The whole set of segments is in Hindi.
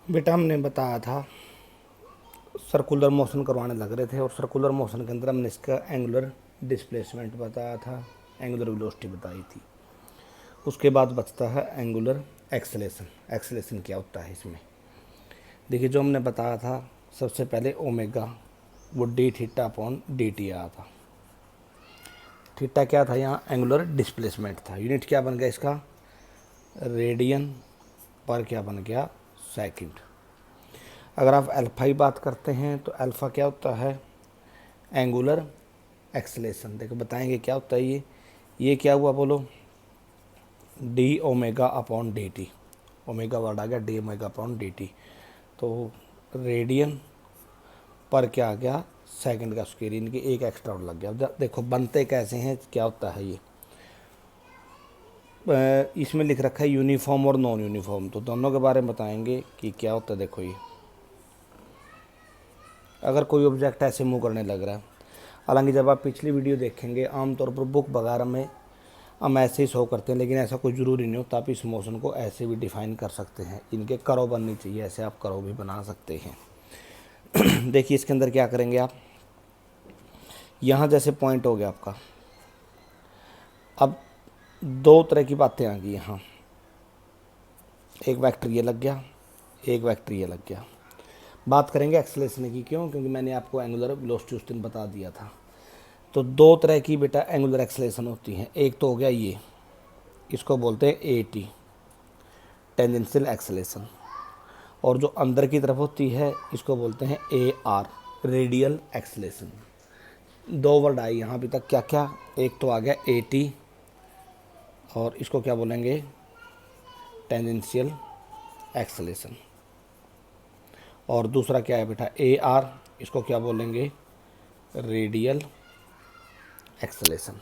बेटा हमने बताया था सर्कुलर मोशन करवाने लग रहे थे और सर्कुलर मोशन के अंदर हमने इसका एंगुलर डिस्प्लेसमेंट बताया था, एंगुलर वेलोसिटी बताई थी। उसके बाद बचता है एंगुलर एक्सेलेरेशन। एक्सेलेरेशन क्या होता है इसमें? देखिए, जो हमने बताया था सबसे पहले ओमेगा, वो D theta upon d T आया था। थीटा क्या था? यहाँ एंगुलर डिस्प्लेसमेंट था। यूनिट क्या बन गया इसका? रेडियन पर क्या बन गया? सेकंड। अगर आप अल्फा की बात करते हैं तो अल्फा क्या होता है? Angular acceleration. देखो बताएंगे क्या होता है ये क्या हुआ बोलो? D omega upon d t. Omega word आ गया, d omega upon d t. तो रेडियन पर क्या आ गया? सेकंड का स्क्वायर, इनकी एक एक्स्ट्रा और लग गया। अब देखो बनते कैसे हैं, क्या होता है ये? इसमें लिख रखा है यूनिफॉर्म और नॉन यूनिफॉर्म, तो दोनों के बारे में बताएंगे कि क्या होता है। देखो ये अगर कोई ऑब्जेक्ट ऐसे मूव करने लग रहा है, हालांकि जब आप पिछली वीडियो देखेंगे आमतौर पर बुक वगैरह में हम ऐसे ही शो करते हैं, लेकिन ऐसा कोई ज़रूरी नहीं होता। आप इस मोशन को ऐसे भी डिफाइन कर सकते हैं, इनके करो बननी चाहिए, ऐसे आप करो भी बना सकते हैं। देखिए इसके अंदर क्या करेंगे आप, यहाँ जैसे पॉइंट हो गया आपका। अब दो तरह की बातें आ गई यहाँ, एक वेक्टर ये लग गया, एक वेक्टर ये लग गया। बात करेंगे एक्सेलेरेशन की, क्यों? क्योंकि मैंने आपको एंगुलर वेलोसिटी उस दिन बता दिया था। तो दो तरह की बेटा एंगुलर एक्सेलेरेशन होती हैं। एक तो हो गया ये, इसको बोलते हैं ए टी, टेंजेंशियल एक्सेलेरेशन। और जो अंदर की तरफ होती है इसको बोलते हैं ए आर, रेडियल एक्सेलेरेशन। दो वर्ड आए यहाँ अभी तक, क्या क्या? एक तो आ गया ए टी, और इसको क्या बोलेंगे? Tangential acceleration. और दूसरा क्या है बेटा? ए आर, इसको क्या बोलेंगे? Radial acceleration.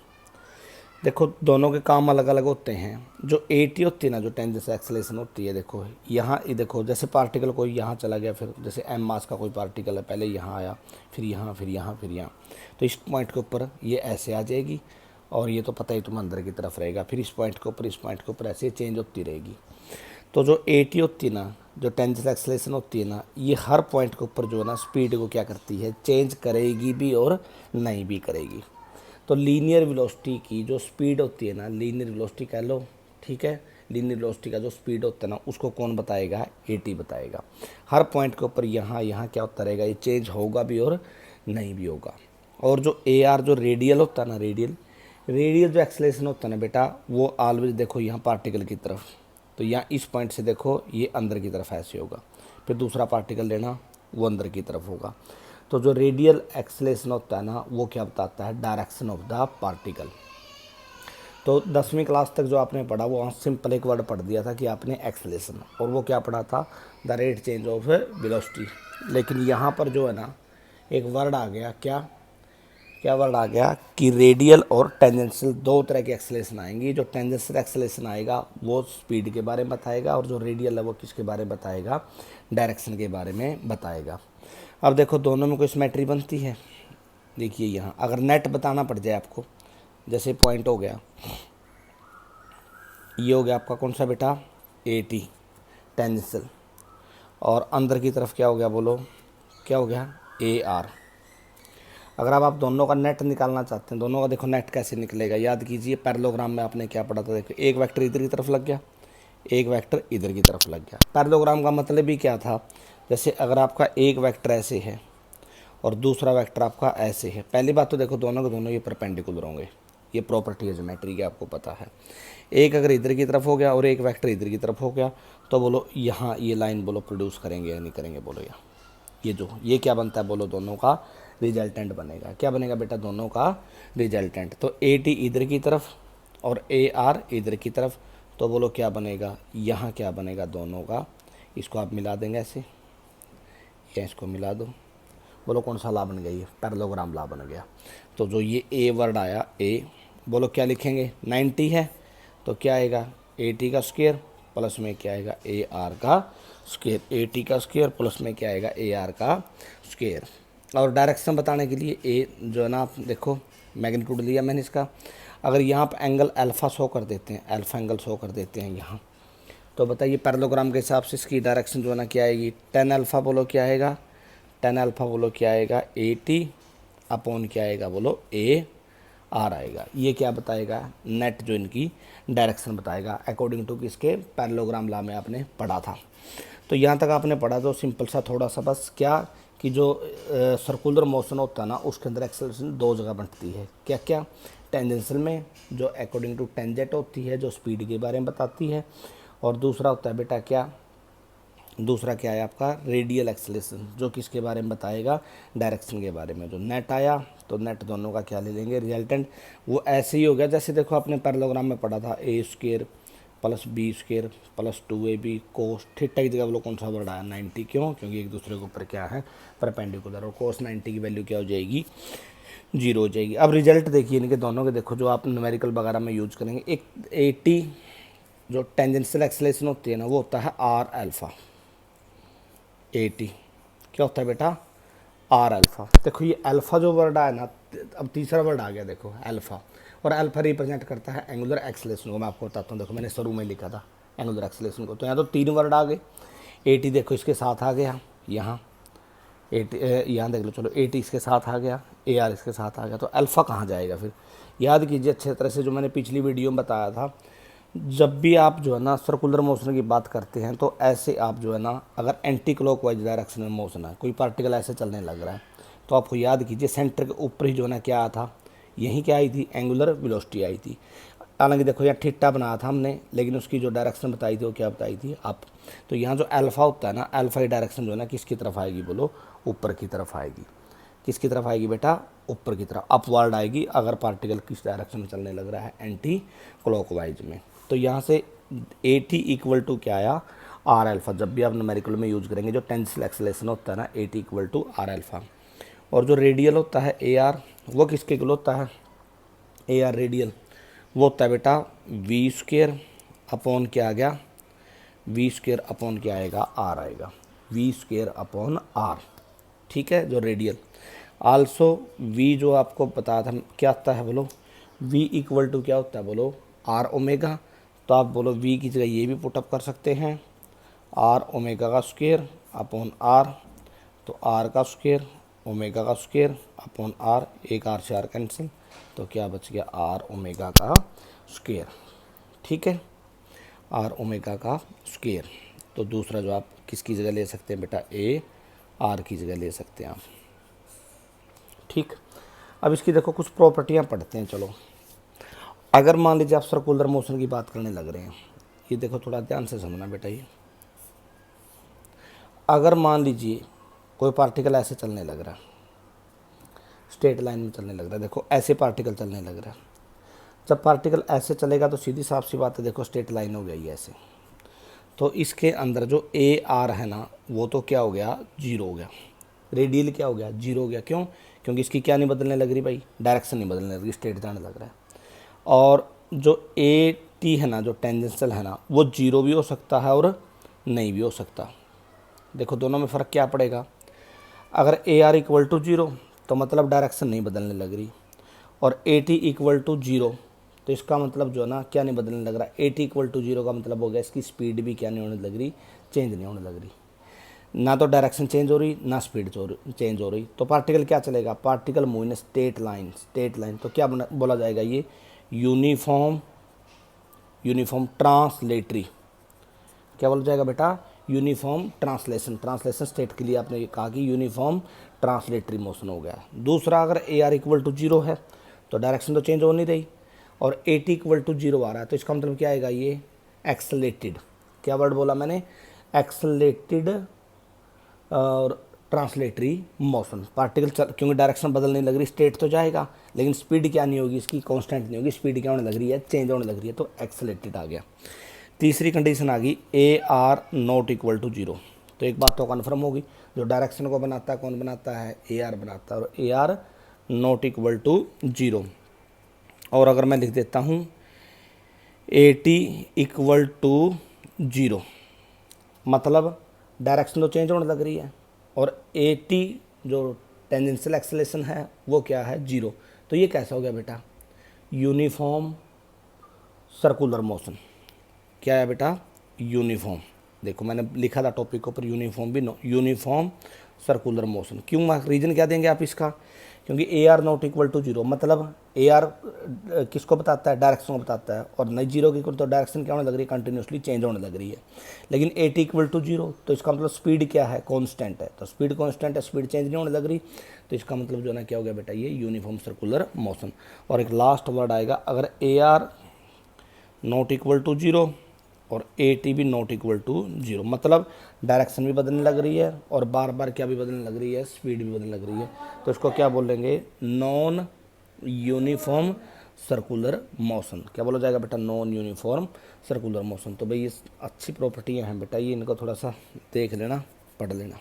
देखो दोनों के काम अलग अलग होते हैं। जो ए टी होती है ना, जो टेंजेंशियल एक्सेलेरेशन होती है, देखो यहाँ ये देखो, जैसे पार्टिकल कोई यहाँ चला गया, फिर जैसे एम मास का कोई पार्टिकल है, पहले यहाँ आया, फिर यहाँ, फिर यहाँ, फिर यहाँ, तो इस पॉइंट के ऊपर ये ऐसे आ जाएगी, और ये तो पता ही तुम अंदर की तरफ रहेगा, फिर इस पॉइंट के ऊपर, इस पॉइंट के ऊपर ऐसे चेंज होती रहेगी। तो जो ए टी होती है ना, जो टेंजेंशियल एक्सेलेरेशन होती है ना, ये हर पॉइंट के ऊपर जो है ना स्पीड को क्या करती है? चेंज करेगी भी और नहीं भी करेगी। तो लीनियर वेलोसिटी की जो स्पीड होती है ना, लीनियर वेलोसिटी कह लो, ठीक है, लीनियर वेलोसिटी का जो स्पीड होता है ना, उसको कौन बताएगा? ए टी बताएगा। हर पॉइंट के ऊपर यहाँ यहाँ क्या होता रहेगा? ये चेंज होगा भी और नहीं भी होगा। और जो ए आर, जो रेडियल होता है ना, रेडियल रेडियल जो एक्सेलेरेशन होता है ना बेटा, वो ऑलवेज देखो यहाँ पार्टिकल की तरफ, तो यहाँ इस पॉइंट से देखो ये अंदर की तरफ ऐसे होगा, फिर दूसरा पार्टिकल लेना, वो अंदर की तरफ होगा। तो जो रेडियल एक्सेलेरेशन होता है ना, वो क्या बताता है? Direction of the particle. तो 10वीं क्लास तक जो आपने पढ़ा, वो सिंपल एक वर्ड पढ़ दिया था कि आपने एक्सेलेरेशन, और वो क्या पढ़ा था? The rate change of velocity. लेकिन यहाँ पर जो है ना एक वर्ड आ गया, क्या क्या वर्ड आ गया? कि रेडियल और टेंजेंशियल दो तरह की एक्सेलेरेशन आएंगी। जो टेंजेंशियल एक्सेलेरेशन आएगा वो स्पीड के बारे में बताएगा, और जो रेडियल है वो किसके बारे में बताएगा? डायरेक्शन के बारे में बताएगा। अब देखो दोनों में कोई सिमेट्री बनती है। देखिए यहाँ अगर नेट बताना पड़ जाए आपको, जैसे पॉइंट हो गया, ये हो गया आपका कौन सा बेटा? ए टी, टेंजेंशियल, और अंदर की तरफ क्या हो गया बोलो? क्या हो गया? A R. अगर आप दोनों का नेट निकालना चाहते हैं, दोनों का देखो नेट कैसे निकलेगा, याद कीजिए पैरेललोग्राम में आपने क्या पढ़ा था। देखो एक वेक्टर इधर की तरफ लग गया, एक वेक्टर इधर की तरफ लग गया। पैरेललोग्राम का मतलब ही क्या था? जैसे अगर आपका एक वेक्टर ऐसे है और दूसरा वेक्टर आपका ऐसे है, पहली बात तो देखो दोनों के दोनों ये परपेंडिकुलर होंगे, ये प्रॉपर्टी है ज्योमेट्री की, आपको पता है। एक अगर इधर की तरफ हो गया और एक वेक्टर इधर की तरफ हो गया, तो बोलो यहाँ ये लाइन बोलो प्रोड्यूस करेंगे या नहीं करेंगे? बोलो यार, ये क्या बनता है बोलो? दोनों का रिजल्टेंट बनेगा। क्या बनेगा बेटा? दोनों का रिजल्टेंट। तो ए टी इधर की तरफ और ए आर इधर की तरफ, तो बोलो क्या बनेगा? यहाँ क्या बनेगा दोनों का? इसको आप मिला देंगे ऐसे, या इसको मिला दो, बोलो कौन सा ला बन गया? ये पैरेललोग्राम ला बन गया। तो जो ये ए वर्ड आया, ए, बोलो क्या लिखेंगे? 90 है, तो क्या आएगा? ए टी का स्क्वायर प्लस में क्या आएगा? ए आर का स्क्वायर। ए टी का स्क्वायर प्लस में क्या आएगा? ए आर का स्क्वायर। और डायरेक्शन बताने के लिए ए जो है ना, आप देखो मैग्नीट्यूड लिया मैंने इसका। अगर यहाँ पर एंगल अल्फ़ा शो कर देते हैं, अल्फ़ा एंगल शो कर देते हैं यहाँ, तो बताइए पैरेललोग्राम के हिसाब से इसकी डायरेक्शन जो है ना क्या आएगी, टेन अल्फ़ा बोलो क्या आएगा, टेन अल्फ़ा बोलो क्या आएगा, ए टी अपॉन क्या आएगा बोलो ए आर आएगा। ये क्या बताएगा, नेट जो इनकी डायरेक्शन बताएगा अकॉर्डिंग टू किसके, पैरेललोग्राम लॉ में आपने पढ़ा था। तो यहाँ तक आपने पढ़ा तो सिंपल सा थोड़ा सा बस क्या कि जो सर्कुलर मोशन होता है ना उसके अंदर एक्सेलरेशन दो जगह बढ़ती है, क्या क्या, टेंजेंशियल में जो अकॉर्डिंग टू टेंजेंट होती है जो स्पीड के बारे में बताती है, और दूसरा होता है बेटा क्या, दूसरा क्या है आपका रेडियल एक्सेलरेशन जो किसके बारे में बताएगा, डायरेक्शन के बारे में। जो नेट आया तो नेट दोनों का क्या ले लेंगे, रिजल्टेंट। वो ऐसे ही हो गया जैसे देखो आपने पैरेललोग्राम में पढ़ा था, a square plus b square plus 2ab cos theta की जगह वो कौन सा वर्ड आया 90, क्यों, क्योंकि एक दूसरे के ऊपर क्या है परपेंडिकुलर, और कोस 90 की वैल्यू क्या हो जाएगी, 0 हो जाएगी। अब रिजल्ट देखिए इनके दोनों के, देखो जो आप न्यूमेरिकल वगैरह में यूज करेंगे, एक 80 जो टेंजेंशियल एक्सेलरेशन होती है ना वो होता है आर अल्फ़ा, 80 क्या होता है बेटा आर अल्फ़ा। देखो ये अल्फ़ा जो वर्ड आया ना, अब तीसरा वर्ड आ गया देखो अल्फ़ा, और अल्फ़ा रिप्रेजेंट करता है एंगुलर एक्सेलरेशन को। मैं आपको बताता हूँ, देखो मैंने शुरू में लिखा था एंगुलर एक्सेलरेशन को, तो यहाँ तो तीन वर्ड आ गए, 80 देखो इसके साथ आ गया यहाँ, 80 यहाँ देख लो, चलो 80 इसके साथ आ गया, ए आर इसके साथ आ गया, तो अल्फ़ा कहाँ जाएगा फिर, याद कीजिए अच्छे तरह से जो मैंने पिछली वीडियो में बताया था। जब भी आप जो है ना सर्कुलर मोशन की बात करते हैं तो ऐसे आप जो है ना अगर एंटी क्लॉकवाइज डायरेक्शन में मोशन है, कोई पार्टिकल ऐसे चलने लग रहा है, तो आपको याद कीजिए सेंटर के ऊपर ही जो है ना क्या आया था, यहीं क्या आई थी एंगुलर वेलोसिटी आई थी। हालांकि देखो यहाँ थीटा बनाया था हमने, लेकिन उसकी जो डायरेक्शन बताई थी वो क्या बताई थी अप। तो यहाँ जो अल्फ़ा होता है ना, अल्फ़ा की डायरेक्शन जो है ना किसकी तरफ आएगी बोलो, ऊपर की तरफ आएगी। किसकी तरफ आएगी बेटा, ऊपर की तरफ, अपवर्ड आएगी अगर पार्टिकल किस डायरेक्शन में चलने लग रहा है, एंटी क्लॉकवाइज में। तो यहाँ से ए टी इक्वल टू क्या आया आर अल्फ़ा, जब भी आप न्यूमेरिकल में यूज़ करेंगे जो टेंसिल एक्सेलरेशन होता है ना a t equal to r alpha. और जो रेडियल होता है ए आर, वो किसके इक्वल होता है, ए आर रेडियल वो होता है बेटा वी स्क्वेयर अपॉन क्या आ गया, वी स्क्वेयर अपॉन क्या आएगा आर आएगा, वी स्क्वेयर अपॉन आर, ठीक है, जो रेडियल। आल्सो वी जो आपको बताया था क्या आता है बोलो, वी इक्वल टू क्या होता है बोलो आर ओमेगा। तो आप बोलो वी की जगह ये भी पुटअप कर सकते हैं, आर ओमेगा का स्क्वेयर अपॉन आर, तो आर का स्क्वेयर ओमेगा का स्क्वेयर अपॉन आर, एक आर से आर कैंसिल, तो क्या बच गया आर ओमेगा का स्क्वेयर, ठीक है, आर ओमेगा का स्क्वेयर। तो दूसरा जो आप किसकी जगह ले सकते हैं बेटा, ए आर की जगह ले सकते हैं आप, ठीक। अब इसकी देखो कुछ प्रॉपर्टियां पढ़ते हैं, चलो। अगर मान लीजिए आप सर्कुलर मोशन की बात करने लग रहे हैं, ये देखो थोड़ा ध्यान से समझना बेटा, ये अगर मान लीजिए कोई पार्टिकल ऐसे चलने लग रहा है, स्ट्रेट लाइन में चलने लग रहा है, देखो ऐसे पार्टिकल चलने लग रहा है, जब पार्टिकल ऐसे चलेगा तो सीधी साफ सी बात है, देखो स्ट्रेट लाइन हो गई ऐसे, तो इसके अंदर जो ए आर है ना वो तो क्या हो गया, जीरो हो गया, रेडियल क्या हो गया, जीरो हो गया, क्यों, क्योंकि इसकी क्या नहीं बदलने लग रही भाई, डायरेक्शन नहीं बदलने लग रही, स्ट्रेट जाने लग रहा है। और जो ए टी है ना, जो टेंजेंशियल है ना, वो जीरो भी हो सकता है और नहीं भी हो सकता। देखो दोनों में फ़र्क क्या पड़ेगा, अगर a r equal to zero तो मतलब डायरेक्शन नहीं बदलने लग रही, और a t equal to zero तो इसका मतलब जो है ना क्या नहीं बदलने लग रहा, a t equal to zero का मतलब हो गया इसकी स्पीड भी क्या नहीं होने लग रही, चेंज नहीं होने लग रही, ना तो डायरेक्शन चेंज हो रही ना स्पीड चेंज हो रही। तो पार्टिकल क्या चलेगा, particle move in straight line, straight line, तो क्या बोला जाएगा ये यूनिफॉर्म, यूनिफॉर्म ट्रांसलेटरी, क्या बोला जाएगा बेटा, यूनिफॉर्म ट्रांसलेशन, ट्रांसलेशन स्टेट के लिए आपने कहा कि यूनिफॉर्म ट्रांसलेटरी मोशन हो गया। दूसरा अगर a r equal to zero है तो डायरेक्शन तो चेंज हो नहीं रही, और a t equal to zero आ रहा है, तो इसका मतलब क्या आएगा, ये एक्सलेटेड, क्या वर्ड बोला मैंने, एक्सलेटेड और ट्रांसलेटरी मोशन। पार्टिकल क्योंकि डायरेक्शन बदलने लग रही, स्ट्रेट तो जाएगा लेकिन स्पीड क्या नहीं होगी, इसकी कांस्टेंट नहीं होगी, स्पीड क्या होने लग रही है, चेंज होने लग रही है, तो एक्सलेटेड आ गया। तीसरी कंडीशन आ गई a r not equal to zero, तो एक बात तो कन्फर्म होगी, जो डायरेक्शन को बनाता है कौन बनाता है, ए आर बनाता है, और a r not equal to zero. और अगर मैं लिख देता हूँ a t equal to zero, मतलब डायरेक्शन तो चेंज होने लग रही है, और ए टी जो टेंजेंशियल एक्सेलरेशन है वो क्या है, जीरो। तो ये कैसा हो गया बेटा, यूनिफॉर्म सर्कुलर मोशन, क्या है बेटा, यूनिफॉर्म, देखो मैंने लिखा था टॉपिक के ऊपर यूनिफॉर्म भी, यूनिफॉर्म सर्कुलर मोशन। क्यों, रीजन क्या देंगे आप इसका, क्योंकि a r not equal to zero, मतलब ए आर किसको बताता है, डायरेक्शन को बताता है, और नहीं जीरो की इक्वल तो डायरेक्शन क्या होने लग रही है, कंटिन्यूसली चेंज होने लग रही है। लेकिन a t equal to zero तो इसका मतलब स्पीड क्या है, कांस्टेंट है, तो स्पीड कांस्टेंट है, स्पीड चेंज नहीं होने लग रही, तो इसका मतलब जो है ना क्या हो गया बेटा, ये यूनिफॉर्म सर्कुलर मोशन। और एक लास्ट वर्ड आएगा, अगर a r not equal to zero और ए टी भी नॉट इक्वल टू जीरो, मतलब डायरेक्शन भी बदलने लग रही है और बार बार क्या भी बदलने लग रही है, स्पीड भी बदलने लग रही है, तो इसको क्या बोलेंगे, नॉन यूनिफॉर्म सर्कुलर मोशन। क्या बोला जाएगा बेटा, नॉन यूनिफॉर्म सर्कुलर मोशन। तो भाई ये अच्छी प्रॉपर्टियाँ हैं बेटा, ये इनको थोड़ा सा देख लेना, पढ़ लेना।